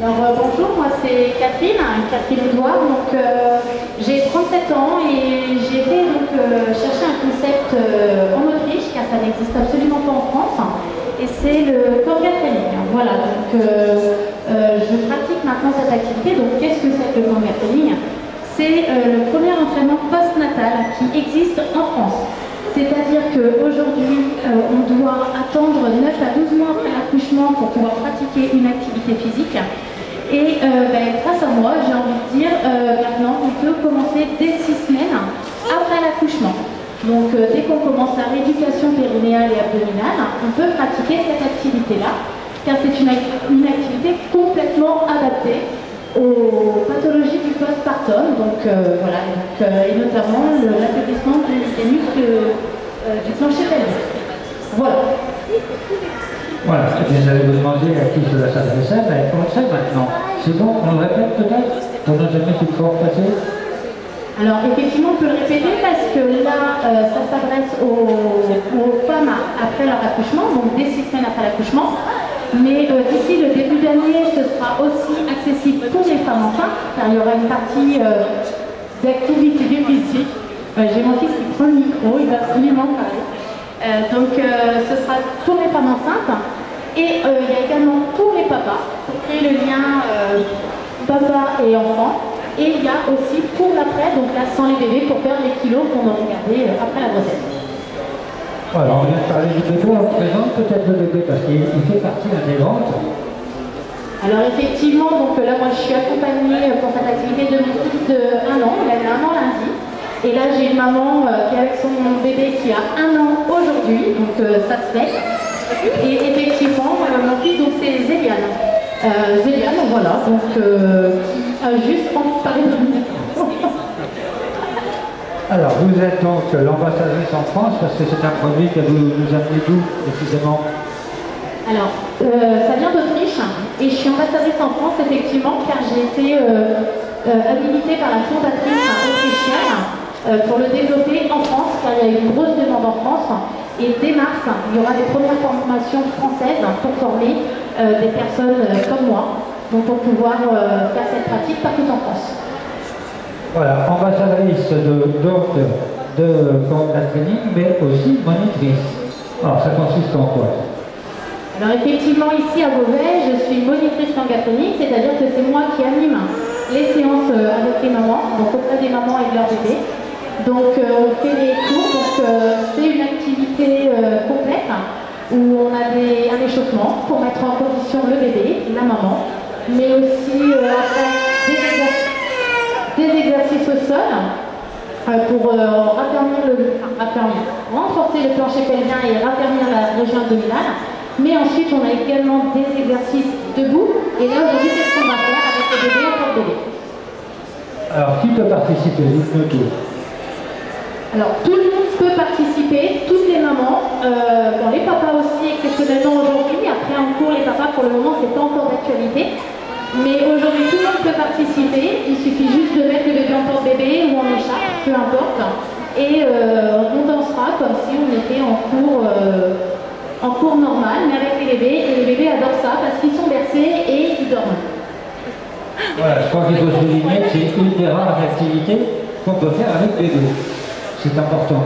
Alors bonjour, moi c'est Catherine Edouard, donc j'ai 37 ans et j'ai été chercher un concept en Autriche car ça n'existe absolument pas en France et c'est le Combat Training. Voilà, donc je pratique maintenant cette activité. Donc qu'est-ce que c'est que le Combat Training? C'est le premier entraînement post-natal qui existe en France. C'est-à-dire qu'aujourd'hui, on doit attendre 9 à 12 mois après l'accouchement pour pouvoir pratiquer une activité physique. Et grâce à moi, j'ai envie de dire, maintenant, on peut commencer dès 6 semaines après l'accouchement. Donc, dès qu'on commence la rééducation périnéale et abdominale, on peut pratiquer cette activité-là, car c'est une activité complètement adaptée aux pathologies du postpartum, et notamment l'affaiblissement des muscles du plancher pelvien. Voilà. Voilà, j'allais vous demander à qui cela s'adressait, mais on le sait maintenant. C'est bon, on le répète peut-être pour nos amis qui font passer. Alors effectivement, on peut le répéter parce que là, ça s'adresse aux femmes après leur accouchement, donc dès 6 semaines après l'accouchement. Mais d'ici le début d'année, ce sera aussi accessible pour les femmes enceintes, car il y aura une partie d'activité physique. J'ai mon fils qui prend le micro, il va absolument parler. Ce sera pour les femmes enceintes. Et il y a également pour les papas, pour créer le lien papa et enfant. Et il y a aussi pour l'après, donc là sans les bébés, pour perdre les kilos qu'on aurait gardés après la grossesse. Voilà, on vient de parler du bébé, on présente peut-être le bébé parce qu'il fait partie intégrante. Alors effectivement, donc là moi je suis accompagnée pour cette activité de mon fils de 1 an, il a eu 1 an lundi. Et là j'ai une maman qui est avec son bébé qui a 1 an aujourd'hui, donc ça se fait. Et effectivement, mon fils donc c'est Zéliane. Zéliane, voilà, donc qui a juste envie de parler de lui. Alors, vous êtes donc l'ambassadrice en France, parce que c'est un produit que vous nous amenez d'où, précisément? Alors, ça vient d'Autriche, et je suis ambassadrice en France, effectivement, car j'ai été habilitée par la fondatrice autrichienne pour le développer en France, car il y a une grosse demande en France, et dès mars, il y aura des premières formations françaises pour former des personnes comme moi, donc pour pouvoir faire cette pratique partout en France. Voilà, ambassadrice de Combat Training, mais aussi monitrice. Alors, ça consiste en quoi? Alors effectivement, ici à Beauvais, je suis monitrice Combat Training, c'est-à-dire que c'est moi qui anime les séances avec les mamans, donc auprès des mamans et de leurs bébés. Donc on fait des cours, donc c'est une activité complète où on a un échauffement pour mettre en condition le bébé, la maman, mais aussi après des exercices au sol pour renforcer le plancher pelvien et raffermir la région abdominale. Mais ensuite, on a également des exercices debout. Et là, aujourd'hui, c'est ce qu'on va faire avec le bébé et porte-bébé. Alors, qui peut participer? Dites-nous tout. Alors, tout le monde peut participer, toutes les mamans, les papas aussi, exceptionnellement aujourd'hui. Après, en cours, les papas, pour le moment, c'est pas encore d'actualité. Mais aujourd'hui, tout le monde peut participer. Il suffit juste de mettre le bébé en porte-bébé ou en écharpe, peu importe. Et on dansera comme si on était en cours normal, mais avec les bébés. Et les bébés adorent ça parce qu'ils sont bercés et ils dorment. Voilà, je crois qu'il faut souligner que c'est une des rares activités qu'on peut faire avec bébé. C'est important.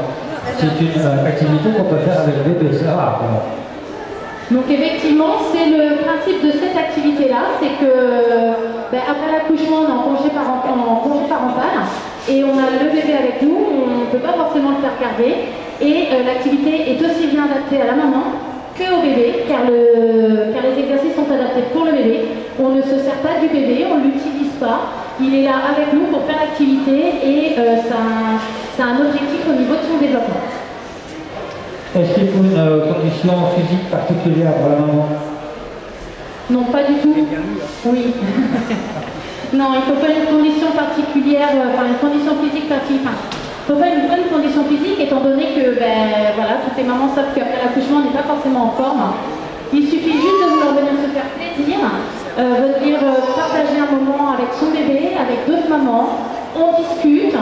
C'est une activité qu'on peut faire avec bébé, c'est rare. Donc effectivement, c'est le principe de cette activité-là, c'est que après l'accouchement, on est en congé parental et on a le bébé avec nous, on ne peut pas forcément le faire garder et l'activité est aussi bien adaptée à la maman qu'au bébé, car les exercices sont adaptés pour le bébé. On ne se sert pas du bébé, on ne l'utilise pas, il est là avec nous pour faire l'activité et ça a un objectif au niveau de son développement. Est-ce qu'il faut une condition physique particulière pour la maman? Non, pas du tout. Oui. Non, il ne faut pas une condition particulière, une condition physique particulière. Il ne faut pas une bonne condition physique, étant donné que toutes les mamans savent qu'après l'accouchement, on n'est pas forcément en forme. Il suffit juste de vouloir venir se faire plaisir, venir partager un moment avec son bébé, avec d'autres mamans. On discute.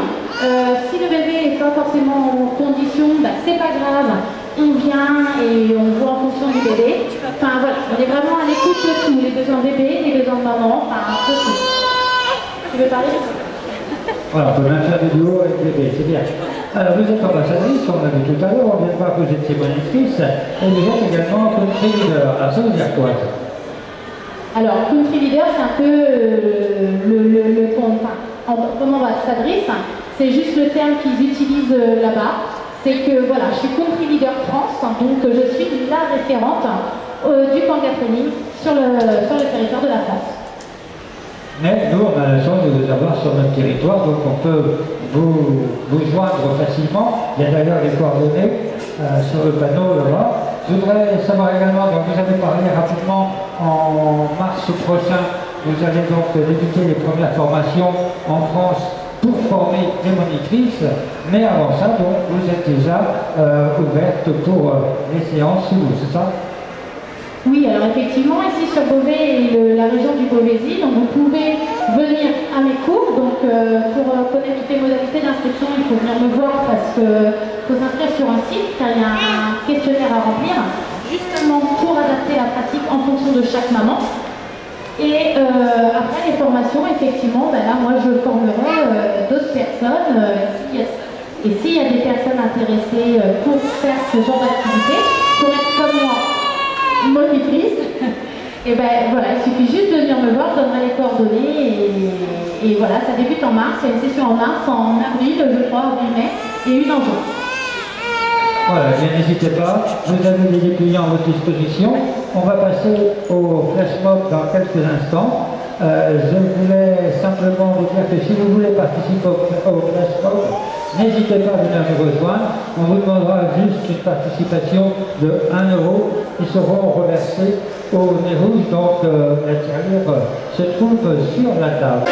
Si le bébé n'est pas forcément en condition, c'est pas grave. On vient et on voit en fonction du bébé. Enfin voilà, on est vraiment à l'écoute de tout, les besoins bébé, les besoins de maman. maman, enfin un peu tout. Tu veux parler? Voilà, on peut même faire des duos avec bébé, c'est bien. Alors vous êtes ambassadrice, on l'a vu tout à l'heure, on vient de voir que vous étiez monitrice, et vous êtes également country leader. Alors ça veut dire quoi ça? Alors, country leader, c'est un peu comme ambassadrice, c'est juste le terme qu'ils utilisent là-bas. C'est que voilà, je suis country leader France, donc je suis la référente du Kanga Training sur le territoire de la France. Mais nous, on a la chance de vous avoir sur notre territoire, donc on peut vous joindre facilement. Il y a d'ailleurs les coordonnées sur le panneau là-bas. Je voudrais savoir également, donc vous avez parlé rapidement en mars prochain, vous allez donc débuter les premières formations en France pour former des monitrices, mais avant ça, donc, vous êtes déjà ouverte pour les séances chez vous, c'est ça? Oui, alors effectivement, ici sur Beauvais et la région du Beauvaisis, donc vous pouvez venir à mes cours. Donc pour connaître toutes les modalités d'inscription, il faut venir me voir parce qu'il faut s'inscrire sur un site, car il y a un questionnaire à remplir, justement pour adapter la pratique en fonction de chaque maman. Et après les formations, effectivement, ben là, moi, je formerai d'autres personnes. Et s'il y a des personnes intéressées pour faire ce genre d'activité, pour être comme moi, monitrice, et ben voilà, il suffit juste de venir me voir, je donnerai les coordonnées, et voilà, ça débute en mars. Il y a une session en mars, en avril, je crois, avril-mai, et une en juin. Voilà, n'hésitez pas, vous avez des dépliants à votre disposition. On va passer au flash mob dans quelques instants. Je voulais simplement vous dire que si vous voulez participer au flash mob, n'hésitez pas à venir nous rejoindre. On vous demandera juste une participation de 1 €. Ils seront reversés au nez rouge, donc la tirelire se trouve sur la table.